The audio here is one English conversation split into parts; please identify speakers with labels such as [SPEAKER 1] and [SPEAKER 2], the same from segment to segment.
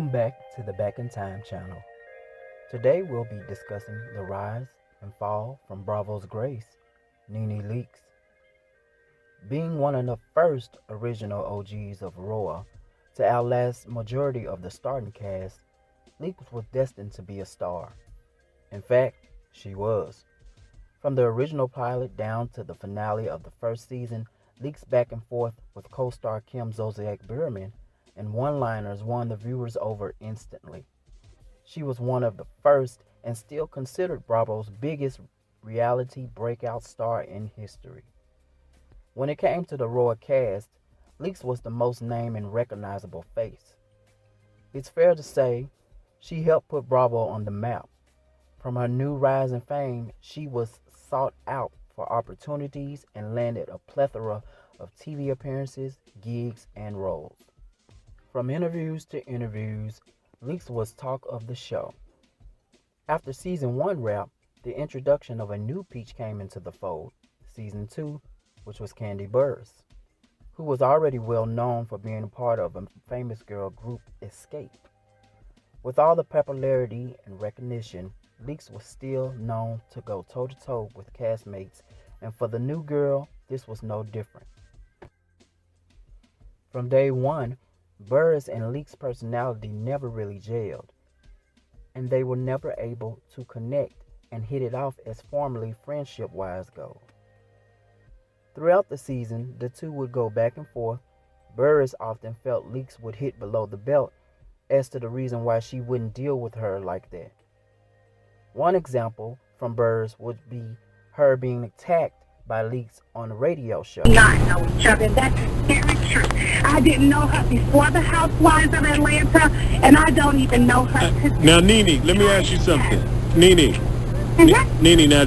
[SPEAKER 1] Welcome back to the Back in Time channel. Today we'll be discussing the rise and fall from Bravo's Grace, Nene Leakes. Being one of the first original OGs of Roa to outlast majority of the starting cast, Leakes was destined to be a star. In fact, she was. From the original pilot down to the finale of the first season, Leakes' back and forth with co-star Kim Zolciak Biermann and one-liners won the viewers over instantly. She was one of the first and still considered Bravo's biggest reality breakout star in history. When it came to the Roa cast, Leakes was the most named and recognizable face. It's fair to say she helped put Bravo on the map. From her new rise in fame, she was sought out for opportunities and landed a plethora of TV appearances, gigs, and roles. From interviews to interviews, Leakes was talk of the show. After season 1 wrapped, the introduction of a new peach came into the fold, season 2, which was Kandi Burruss, who was already well known for being a part of a famous girl group Escape. With all the popularity and recognition, Leakes was still known to go toe-to-toe with castmates, and for the new girl, this was no different. From day one, Burruss and Leakes' personality never really gelled, and they were never able to connect and hit it off as formerly friendship-wise go. Throughout the season, the two would go back and forth. Burruss often felt Leakes would hit below the belt as to the reason why she wouldn't deal with her like that. One example from Burruss would be her being attacked by Leakes on a radio show.
[SPEAKER 2] Not know each other. That's very true. I didn't know her before the Housewives of Atlanta, and I don't even know her today.
[SPEAKER 3] Now, Nene, let me ask you something. Nene, Nene, now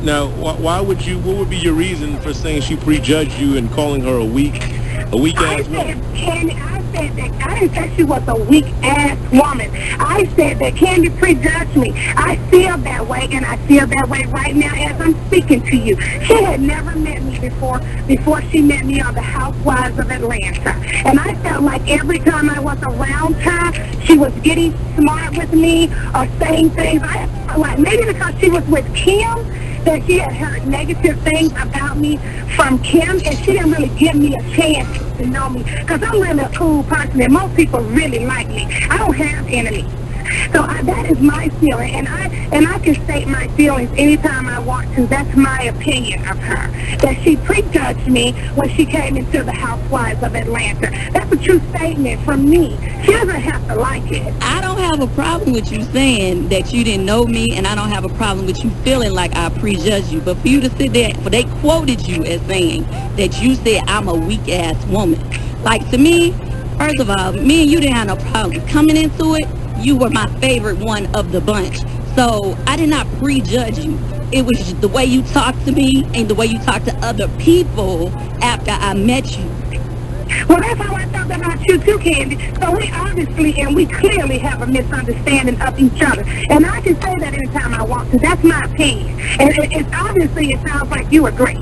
[SPEAKER 3] now why would you? What would be your reason for saying she prejudged you and calling her a weak ass woman?
[SPEAKER 2] I said that I didn't say she was a weak ass woman. I said that Kandi prejudged me. I feel that way, and I feel that way right now as I'm speaking to you. She had never met me before she met me on the Housewives of Atlanta. And I felt like every time I was around her, she was getting smart with me or saying things. I felt like maybe because she was with Kim, that she had heard negative things about me from Kim, and she didn't really give me a chance to know me, because I'm really a cool person, and most people really like me. I don't have enemies. So that is my feeling, and I can state my feelings anytime I want to. That's my opinion of her, that she prejudged me when she came into the Housewives of Atlanta. That's a true statement from me. She doesn't have to like it.
[SPEAKER 4] I don't have a problem with you saying that you didn't know me, and I don't have a problem with you feeling like I prejudged you. But for you to sit there, they quoted you as saying that you said I'm a weak-ass woman. Like, to me, first of all, me and you didn't have no problem. Coming into it, you were my favorite one of the bunch. So I did not prejudge you. It was just the way you talked to me and the way you talked to other people after I met you.
[SPEAKER 2] Well, that's how I felt about you too, Kandi. So we obviously and we clearly have a misunderstanding of each other. And I can say that anytime I want to. That's my opinion. And it's obviously, it sounds like you agree.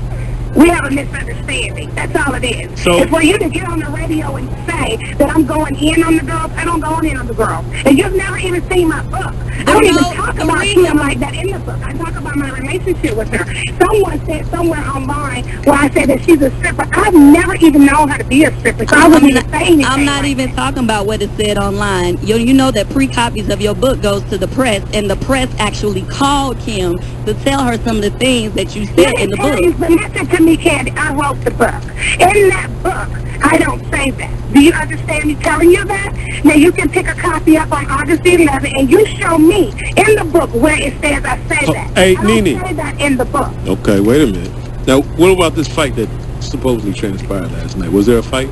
[SPEAKER 2] We have a misunderstanding. That's all it is. So, it's for you to get on the radio and say that I'm going in on the girls. I don't go in on the girls. And you've never even seen my book. I don't even talk about Kim like that in the book. I talk about my relationship with her. Someone said somewhere online where I said that she's a stripper. I've never even known her to be a stripper, so I wouldn't even say anything.
[SPEAKER 4] I'm not even talking about what it said online. You know that pre-copies of your book goes to the press, and the press actually called Kim to tell her some of the things that you said in the book.
[SPEAKER 2] But listen to me, Kandi. I wrote the book. In that book, I don't say that. Do you understand me telling you that? Now, you can pick a copy up on August 11th, and you show me in the book where it says I say that.
[SPEAKER 3] Hey,
[SPEAKER 2] I don't
[SPEAKER 3] Nene.
[SPEAKER 2] say that in the book.
[SPEAKER 3] Okay, wait a minute. Now, what about this fight that supposedly transpired last night? Was there a fight?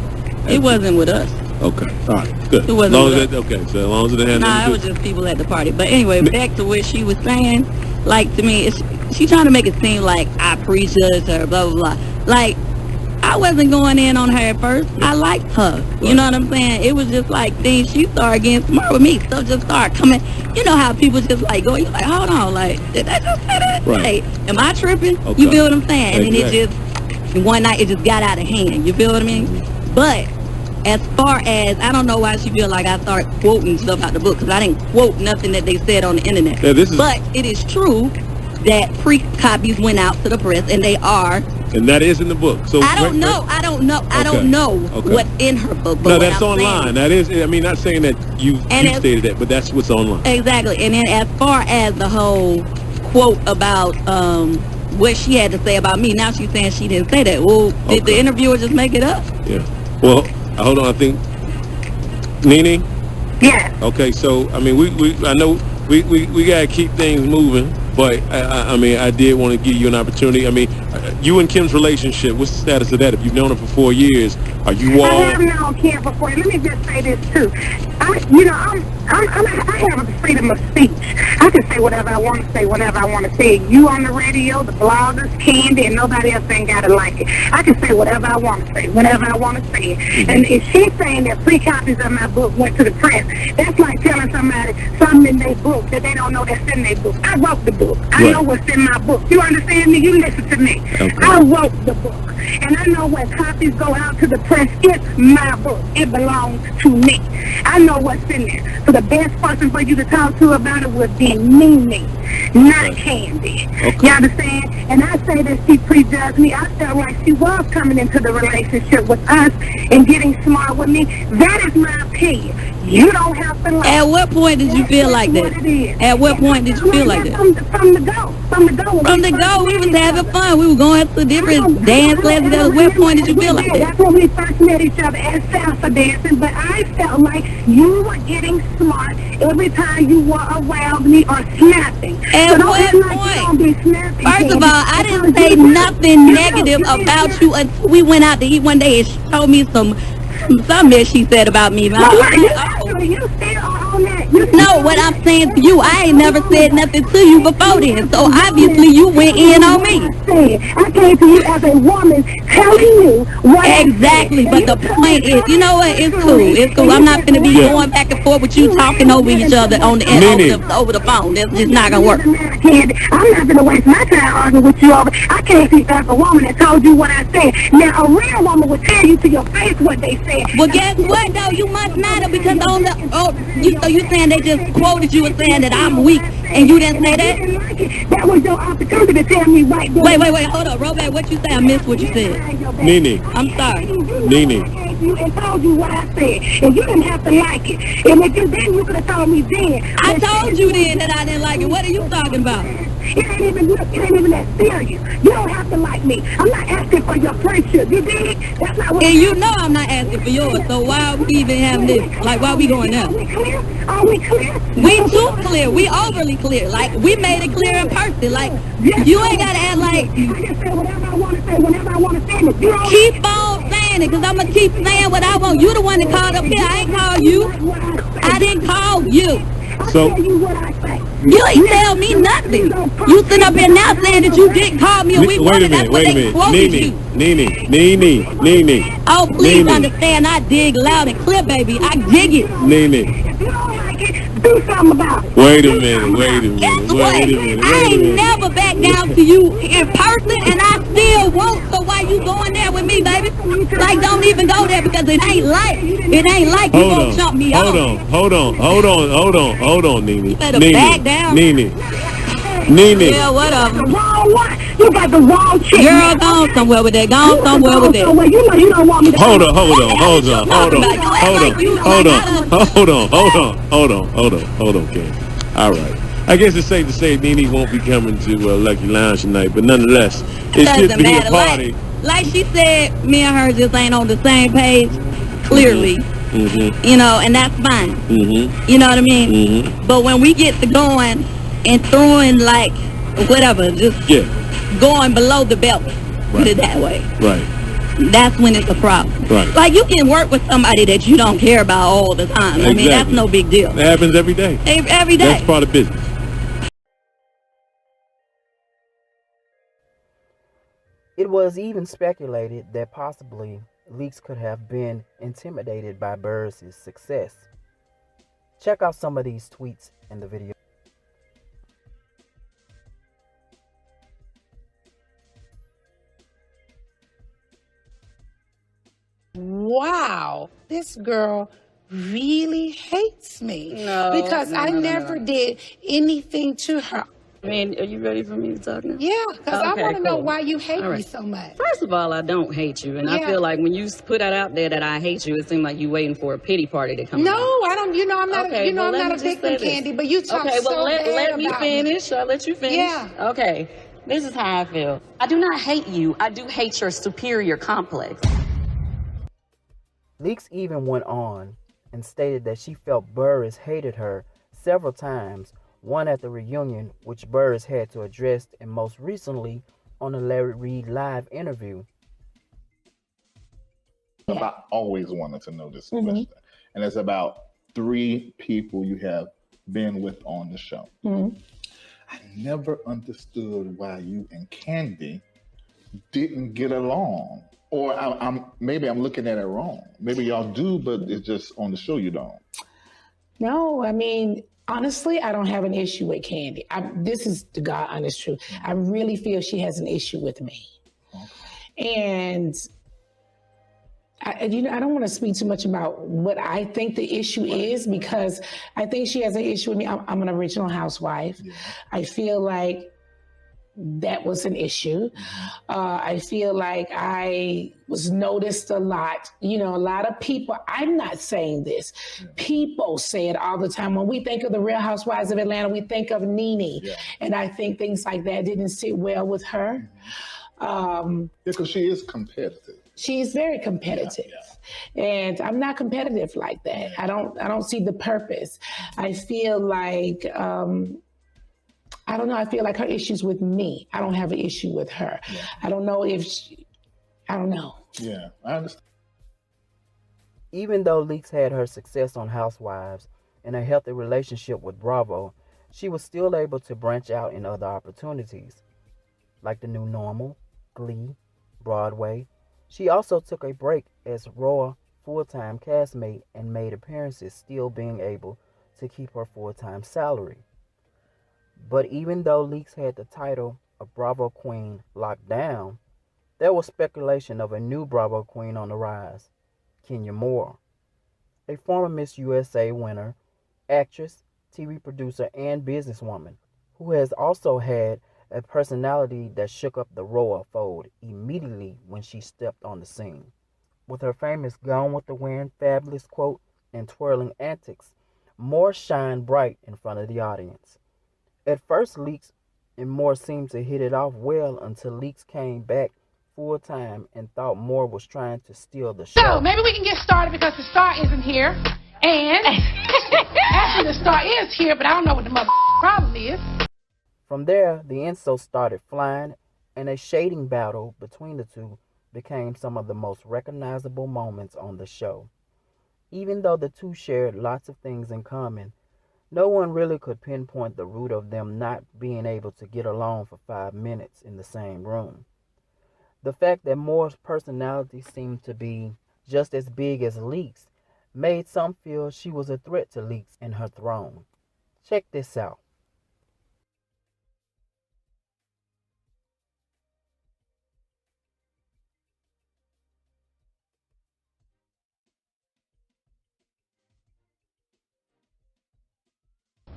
[SPEAKER 4] It wasn't with us.
[SPEAKER 3] Okay, all right, good.
[SPEAKER 4] It wasn't with us.
[SPEAKER 3] Okay, so as long as it didn't have
[SPEAKER 4] Nah, it was just people at the party. But anyway, back to what she was saying. Like, to me, she trying to make it seem like I prejudged her, blah, blah, blah. Like, I wasn't going in on her at first. I liked her. You know what I'm saying? It was just like things she started getting smart with me. So just started coming. You know how people just like go, you're like, hold on, like, did I just say that?
[SPEAKER 3] Right.
[SPEAKER 4] Hey, am I tripping?
[SPEAKER 3] Okay.
[SPEAKER 4] You feel what I'm saying? And
[SPEAKER 3] Exactly.
[SPEAKER 4] then it just, one night it just got out of hand. You feel what I mean? But as far as, I don't know why she feel like I start quoting stuff out the book, because I didn't quote nothing that they said on the internet.
[SPEAKER 3] Yeah, this is,
[SPEAKER 4] but it is true that pre-copies went out to the press, and they are.
[SPEAKER 3] And that is in the book. So
[SPEAKER 4] I don't know what's in her book. But
[SPEAKER 3] no, that's online. That is, I mean, not saying that you stated that, but that's what's online.
[SPEAKER 4] Exactly. And then as far as the whole quote about what she had to say about me, now she's saying she didn't say that. Well, did the interviewer just make it up?
[SPEAKER 3] Yeah. Well, hold on. I think Nene.
[SPEAKER 2] Yeah.
[SPEAKER 3] Okay. So I mean, I know we gotta keep things moving. But, I mean, I did want to give you an opportunity. I mean, you and Kim's relationship, what's the status of that? If you've known her for 4 years, are you all...
[SPEAKER 2] I have known Kim for 4 years. Let me just say this, too. I have the freedom of speech. I can say whatever I want to say, whenever I want to say it. You on the radio, the bloggers, Kandi, and nobody else ain't got to like it. I can say whatever I want to say, whenever I want to say it. Mm-hmm. And if she's saying that pre-copies of my book went to the press, that's like telling somebody something in their book that they don't know that's in their book. I wrote the book. I know what's in my book. You understand me? You listen to me. Okay. I wrote the book. And I know when copies go out to the press, it's my book. It belongs to me. I know what's in there. So the best person for you to talk to about it would be Nene, not Kandi. Okay. You understand? And I say that she prejudged me. I felt like she was coming into the relationship with us and getting smart with me. That is my opinion. You don't have to like.
[SPEAKER 4] At what point did you feel like that? At what point did you feel like that?
[SPEAKER 2] From the go. From the go,
[SPEAKER 4] we was having fun. We were going to different dance classes. At what point did you feel like that?
[SPEAKER 2] That's when we first met each other at salsa dancing. But I felt like you were getting smart every time you were around me or snapping.
[SPEAKER 4] At what point? First of all, I didn't say nothing negative about you until we went out to eat one day and she told me something that she said about me. No, what I'm saying to you, I ain't never said nothing to you before then. So obviously you went in on me.
[SPEAKER 2] I came to you as a woman telling you what
[SPEAKER 4] exactly, but the point is, you know what? It's cool. It's cool. I'm not gonna be going back and forth with you talking over each other on the over the phone. That's just not gonna work.
[SPEAKER 2] I'm not gonna waste my time arguing with you over. I can't see as a woman that told you what I said. Now a real woman would tell you to your face what they said.
[SPEAKER 4] Well, guess what though? You must not have, because on the so you saying they just quoted you and saying that I'm weak and you didn't say that?
[SPEAKER 2] That was your opportunity to tell me right there.
[SPEAKER 4] Wait, hold up, Robert, what you say? I missed what you said.
[SPEAKER 3] Nene.
[SPEAKER 4] I'm sorry.
[SPEAKER 3] Nene.
[SPEAKER 2] And told you what I said, and you didn't have to like it. And if you didn't, you could have told me then.
[SPEAKER 4] I told you then that I didn't like it. What are you talking about?
[SPEAKER 2] It ain't even that serious. You don't have to like me. I'm not asking for your friendship. You dig? That's not what.
[SPEAKER 4] And you know I'm not asking for yours. So why are we even having this? Like, why are we going now?
[SPEAKER 2] Are we clear? Are we clear?
[SPEAKER 4] We too clear. We overly clear. Like, we made it clear in person. Like, you ain't gotta act like.
[SPEAKER 2] I can say whatever I want to say whenever I want to say it. You
[SPEAKER 4] keep on saying it, because I'm gonna keep saying what I want. You the one that called up here. I ain't call you. I didn't call you.
[SPEAKER 3] So
[SPEAKER 4] you ain't tell me nothing. You sit up here now saying that you didn't call me a week
[SPEAKER 3] wait a
[SPEAKER 4] minute.
[SPEAKER 3] Nene.
[SPEAKER 4] Oh, please understand, I dig loud and clear, baby. I dig it.
[SPEAKER 3] Nene.
[SPEAKER 2] Do something about it.
[SPEAKER 3] Wait a minute.
[SPEAKER 4] I ain't never back down to you in person, and I still won't. So why you going there with me, baby? Like, don't even go there, because it ain't like you gonna jump me off.
[SPEAKER 3] Hold on, Nene.
[SPEAKER 4] You better back down.
[SPEAKER 3] Nene.
[SPEAKER 4] Yeah, whatever.
[SPEAKER 2] You got the wrong chick.
[SPEAKER 4] Girl, go somewhere with that. Go somewhere with that.
[SPEAKER 2] You know you don't want me to.
[SPEAKER 3] Hold on, Ken. All right. I guess it's safe to say Nene won't be coming to Lucky Lounge tonight, but nonetheless, it should be a party.
[SPEAKER 4] Like she said, me and her just ain't on the same page, clearly.
[SPEAKER 3] Mm-hmm.
[SPEAKER 4] You know, and that's fine.
[SPEAKER 3] Mm-hmm.
[SPEAKER 4] You know what I mean?
[SPEAKER 3] Mm-hmm.
[SPEAKER 4] But when we get to going and throwing, like, whatever, just going below the belt, put it that way.
[SPEAKER 3] Right.
[SPEAKER 4] That's when it's a problem.
[SPEAKER 3] Right.
[SPEAKER 4] Like, you can work with somebody that you don't care about all the time.
[SPEAKER 3] Exactly.
[SPEAKER 4] I mean, that's no big deal.
[SPEAKER 3] It happens every day.
[SPEAKER 4] Every day.
[SPEAKER 3] That's part of business.
[SPEAKER 1] It was even speculated that possibly Leaks could have been intimidated by Burruss' success. Check out some of these tweets in the video.
[SPEAKER 5] Wow. this girl really hates me because I never did anything to her.
[SPEAKER 4] I mean, are you ready for me to talk now?
[SPEAKER 5] Yeah, because I
[SPEAKER 4] Okay,
[SPEAKER 5] want to know
[SPEAKER 4] cool.
[SPEAKER 5] why you hate
[SPEAKER 4] All
[SPEAKER 5] me
[SPEAKER 4] right.
[SPEAKER 5] so much.
[SPEAKER 4] First of all, I don't hate you, and I
[SPEAKER 5] Yeah.
[SPEAKER 4] feel like when you put that out there that I hate you, it seemed like you waiting for a pity party to come.
[SPEAKER 5] No,
[SPEAKER 4] about.
[SPEAKER 5] I don't. You know, I'm not.
[SPEAKER 4] Okay,
[SPEAKER 5] I'm
[SPEAKER 4] let
[SPEAKER 5] not
[SPEAKER 4] me
[SPEAKER 5] a
[SPEAKER 4] just
[SPEAKER 5] victim,
[SPEAKER 4] say this.
[SPEAKER 5] Candy. But you talk
[SPEAKER 4] Okay, well,
[SPEAKER 5] so bad
[SPEAKER 4] let me
[SPEAKER 5] about
[SPEAKER 4] finish. I'll let you finish.
[SPEAKER 5] Yeah.
[SPEAKER 4] Okay, this is how I feel. I do not hate you. I do hate your superior complex.
[SPEAKER 1] Leaks even went on and stated that she felt Burruss hated her several times, one at the reunion, which Burruss had to address, and most recently on a Larry Reid live interview.
[SPEAKER 6] I always wanted to know this question. And it's about 3 people you have been with on the show. I never understood why you and Kandi didn't get along. Or maybe I'm looking at it wrong. Maybe y'all do, but it's just on the show you don't.
[SPEAKER 5] No, I mean, honestly, I don't have an issue with Candy. This is the God honest truth. I really feel she has an issue with me. And I don't want to speak too much about what I think the issue is, because I think she has an issue with me. I'm an original housewife. Yeah. I feel like that was an issue. I feel like I was noticed a lot. You know, a lot of people, I'm not saying this, people say it all the time. When we think of the Real Housewives of Atlanta, we think of Nene. Yeah. And I think things like that didn't sit well with her.
[SPEAKER 6] Because she is competitive.
[SPEAKER 5] She's very competitive. And I'm not competitive like that. I don't see the purpose. I feel like, I don't know. I feel like her issue's with me. I don't have an issue with her. Yeah. I don't know if I don't know.
[SPEAKER 6] Yeah, I understand.
[SPEAKER 1] Even though Leaks had her success on Housewives and a healthy relationship with Bravo, she was still able to branch out in other opportunities, like The New Normal, Glee, Broadway. She also took a break as Raw full-time castmate and made appearances, still being able to keep her full-time salary. But even though Leaks had the title of Bravo Queen locked down, there was speculation of a new Bravo Queen on the rise, Kenya Moore, a former Miss USA winner, actress, TV producer, and businesswoman, who has also had a personality that shook up the royal fold immediately when she stepped on the scene. With her famous Gone with the Wind, fabulous quote, and twirling antics, Moore shined bright in front of the audience. At first, Leaks and Moore seemed to hit it off well until Leaks came back full time and thought Moore was trying to steal the show.
[SPEAKER 5] So maybe we can get started because the star isn't here. And actually the star is here, but I don't know what the mother problem is.
[SPEAKER 1] From there, the insults started flying, and a shading battle between the two became some of the most recognizable moments on the show. Even though the two shared lots of things in common, no one really could pinpoint the root of them not being able to get along for 5 minutes in the same room. The fact that Moore's personality seemed to be just as big as Leaks made some feel she was a threat to Leaks and her throne. Check this out.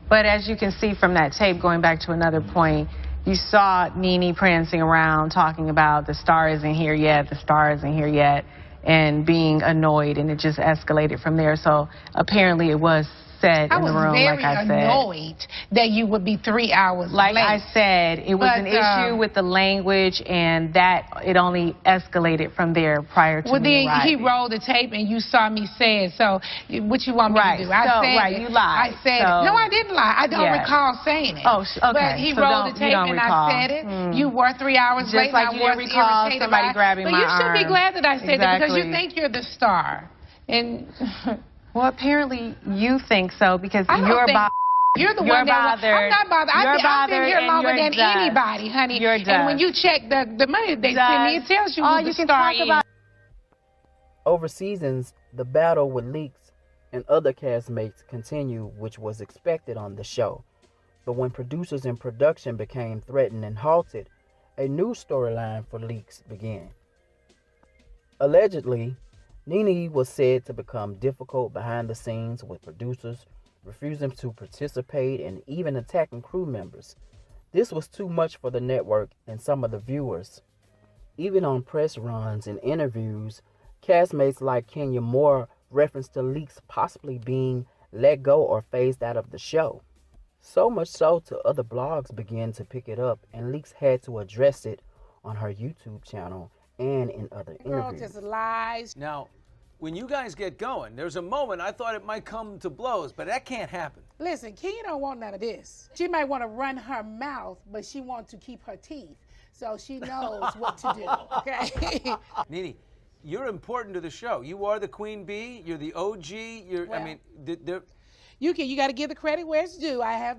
[SPEAKER 7] But as you can see from that tape, going back to another point, you saw Nene prancing around talking about the star isn't here yet, the star isn't here yet, and being annoyed, and it just escalated from there. So apparently it was said in the room, like I said.
[SPEAKER 5] I was very annoyed that you would be 3 hours
[SPEAKER 7] like
[SPEAKER 5] late.
[SPEAKER 7] I said, it was an issue with the language, and that it only escalated from there prior to me arriving.
[SPEAKER 5] He rolled the tape, and you saw me say it. So what you want me to do?
[SPEAKER 7] You lied.
[SPEAKER 5] I said it. No, I didn't lie. I don't recall saying it.
[SPEAKER 7] Oh, okay.
[SPEAKER 5] But he rolled the tape, and
[SPEAKER 7] recall.
[SPEAKER 5] I said it. You were 3 hours late.
[SPEAKER 7] Just like
[SPEAKER 5] and
[SPEAKER 7] you
[SPEAKER 5] I
[SPEAKER 7] didn't
[SPEAKER 5] was
[SPEAKER 7] recall
[SPEAKER 5] irritated
[SPEAKER 7] somebody grabbing my arm.
[SPEAKER 5] But you should be glad that I said that, because you think you're the star. And
[SPEAKER 7] well, apparently you think so, because
[SPEAKER 5] you're the one that I'm not bothered. I've been here longer than anybody, honey. And when you check the money that they send me, it tells you who the star is.
[SPEAKER 1] Over seasons, the battle with Leaks and other castmates continued, which was expected on the show. But when producers and production became threatened and halted, a new storyline for Leaks began. Allegedly, Nene was said to become difficult behind the scenes with producers, refusing to participate and even attacking crew members. This was too much for the network and some of the viewers. Even on press runs and interviews, castmates like Kenya Moore referenced the leaks possibly being let go or phased out of the show. So much so to other blogs began to pick it up, and Leaks had to address it on her YouTube channel and in other interviews.
[SPEAKER 8] Just lies.
[SPEAKER 9] Now, when you guys get going, there's a moment I thought it might come to blows, but that can't happen.
[SPEAKER 8] Listen, Kenya don't want none of this. She might want to run her mouth, but she wants to keep her teeth. So she knows what to do, okay?
[SPEAKER 9] Nene, you're important to the show. You are the queen bee. You're the OG.
[SPEAKER 8] You got to give the credit where it's due. I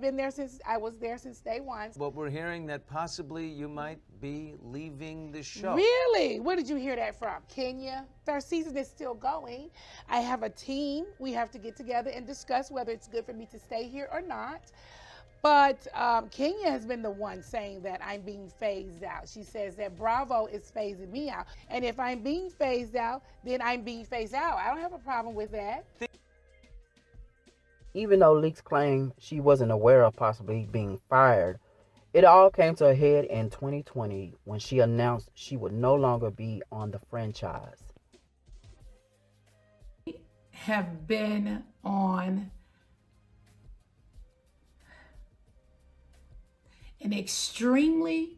[SPEAKER 8] was there since day one.
[SPEAKER 9] But we're hearing that possibly you might be leaving the show.
[SPEAKER 8] Really? Where did you hear that from? Kenya? Our season is still going. I have a team. We have to get together and discuss whether it's good for me to stay here or not. But Kenya has been the one saying that I'm being phased out. She says that Bravo is phasing me out. And if I'm being phased out, then I'm being phased out. I don't have a problem with that.
[SPEAKER 1] Even though Leaks claimed she wasn't aware of possibly being fired, it all came to a head in 2020 when she announced she would no longer be on the franchise.
[SPEAKER 5] Have been on an extremely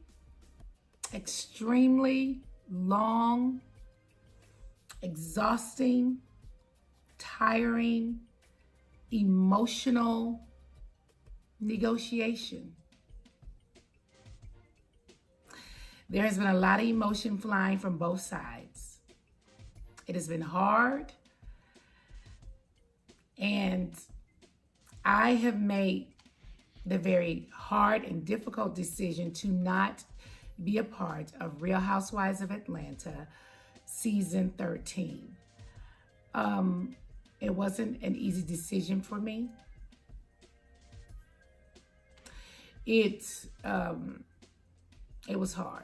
[SPEAKER 5] long, exhausting, tiring, emotional negotiation. There has been a lot of emotion flying from both sides. It has been hard, and I have made the very hard and difficult decision to not be a part of Real Housewives of Atlanta season 13. It wasn't an easy decision for me. It was hard.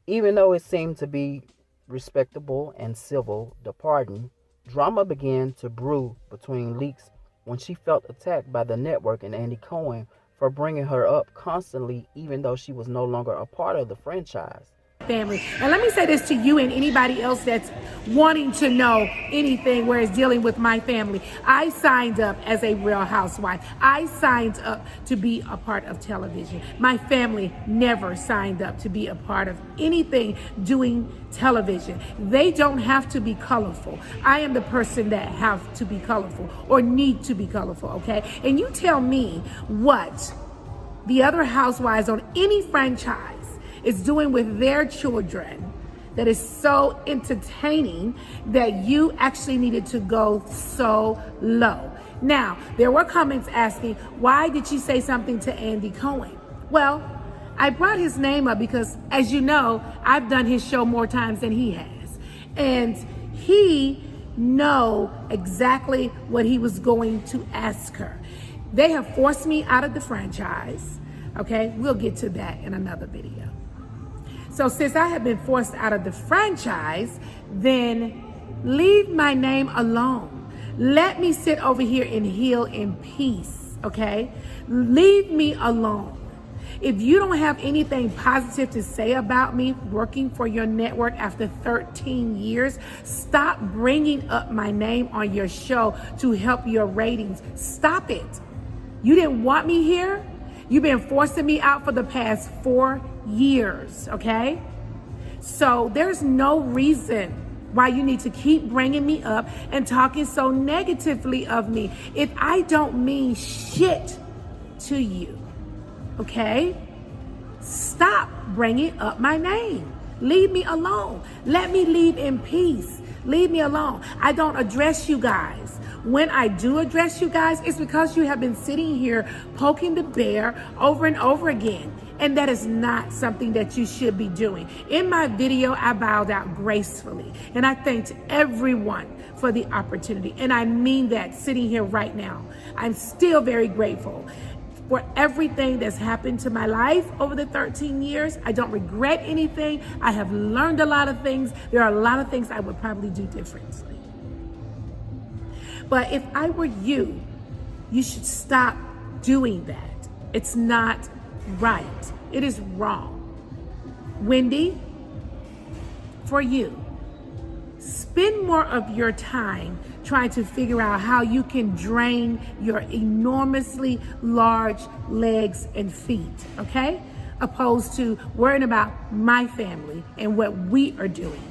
[SPEAKER 1] Even though it seemed to be respectable and civil, the pardon, drama began to brew between Leaks when she felt attacked by the network and Andy Cohen for bringing her up constantly, even though she was no longer a part of the franchise.
[SPEAKER 5] Family. And let me say this to you and anybody else that's wanting to know anything where it's dealing with my family. I signed up as a Real Housewife. I signed up to be a part of television. My family never signed up to be a part of anything doing television. They don't have to be colorful. I am the person that have to be colorful or need to be colorful, okay? And you tell me what the other housewives on any franchise is doing with their children that is so entertaining that you actually needed to go so low. Now, there were comments asking, why did you say something to Andy Cohen? Well, I brought his name up because, as you know, I've done his show more times than he has. And he know exactly what he was going to ask her. They have forced me out of the franchise. Okay, we'll get to that in another video. So since I have been forced out of the franchise, then leave my name alone. Let me sit over here and heal in peace, okay? Leave me alone. If you don't have anything positive to say about me working for your network after 13 years, stop bringing up my name on your show to help your ratings. Stop it. You didn't want me here. You've been forcing me out for the past 4 years, okay? So there's no reason why you need to keep bringing me up and talking so negatively of me if I don't mean shit to you, okay? Stop bringing up my name. Leave me alone. Let me leave in peace. Leave me alone. I don't address you guys. When I do address you guys, it's because you have been sitting here poking the bear over and over again. And that is not something that you should be doing. In my video, I bowed out gracefully. And I thanked everyone for the opportunity. And I mean that sitting here right now. I'm still very grateful.
[SPEAKER 8] for everything that's happened to my life over the 13 years. I don't regret anything. I have learned a lot of things. There are a lot of things I would probably do differently. But if I were you, you should stop doing that. It's not right. It is wrong. Wendy, for you, spend more of your time trying to figure out how you can drain your enormously large legs and feet, okay? Opposed to worrying about my family and what we are doing.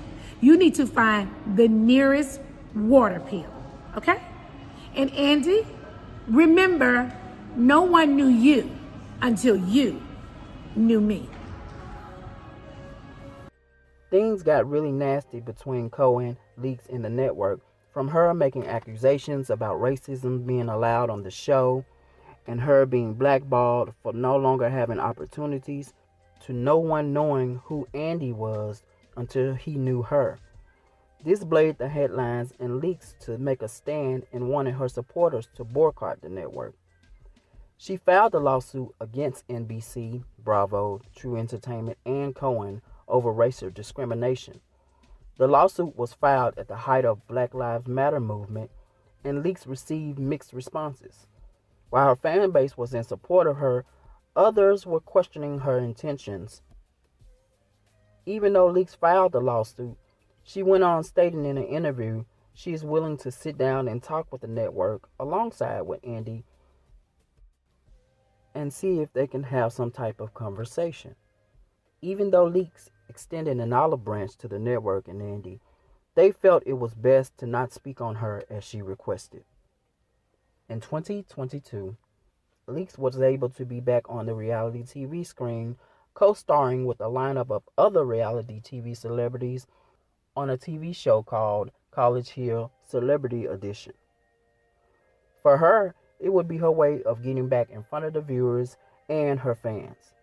[SPEAKER 8] You need to find the nearest water pill, okay? And Andy, remember, no one knew you until you knew me.
[SPEAKER 1] Things got really nasty between Cohen, Leaks, and the network, from her making accusations about racism being allowed on the show and her being blackballed for no longer having opportunities, to no one knowing who Andy was until he knew her. This blazed the headlines and Leaks to make a stand and wanted her supporters to boycott the network. She filed a lawsuit against NBC, Bravo, True Entertainment, and Cohen over racial discrimination. The lawsuit was filed at the height of Black Lives Matter movement, and Leaks received mixed responses. While her fan base was in support of her, others were questioning her intentions. Even though Leaks filed the lawsuit, she went on stating in an interview she is willing to sit down and talk with the network alongside with Andy and see if they can have some type of conversation. Even though Leaks extended an olive branch to the network and Andy, they felt it was best to not speak on her as she requested. In 2022, Leaks was able to be back on the reality TV screen, co-starring with a lineup of other reality TV celebrities on a TV show called College Hill Celebrity Edition. For her, it would be her way of getting back in front of the viewers and her fans.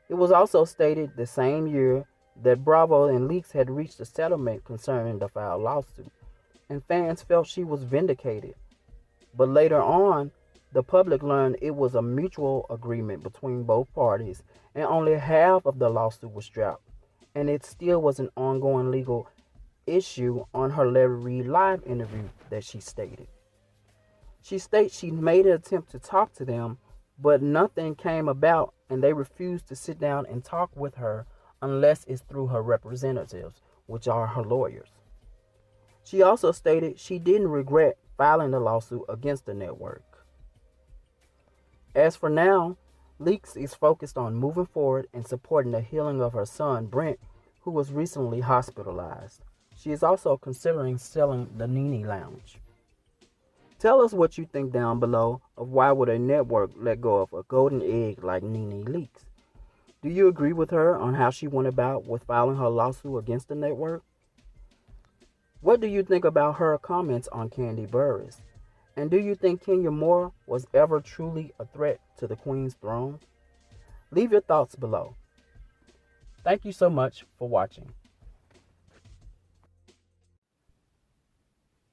[SPEAKER 1] It was also stated the same year that Bravo and Leaks had reached a settlement concerning the filed lawsuit, and fans felt she was vindicated. But later on, the public learned it was a mutual agreement between both parties, and only half of the lawsuit was dropped, and it still was an ongoing legal issue on her Larry Reid Live interview that she stated. She states she made an attempt to talk to them, but nothing came about, and they refused to sit down and talk with her unless it's through her representatives, which are her lawyers. She also stated she didn't regret filing the lawsuit against the network. As for now, Leaks is focused on moving forward and supporting the healing of her son, Brent, who was recently hospitalized. She is also considering selling the Nene Lounge. Tell us what you think down below of why would a network let go of a golden egg like Nene Leaks. Do you agree with her on how she went about with filing her lawsuit against the network? What do you think about her comments on Kandi Burruss? And do you think Kenya Moore was ever truly a threat to the Queen's throne? Leave your thoughts below. Thank you so much for watching.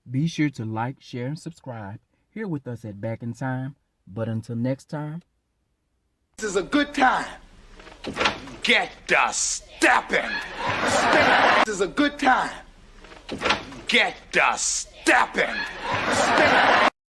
[SPEAKER 1] Be sure to like, share, and subscribe here with us at Back in Time. But until next time,
[SPEAKER 10] this is a good time. Get the stepping. This is a good time. Get the stepping.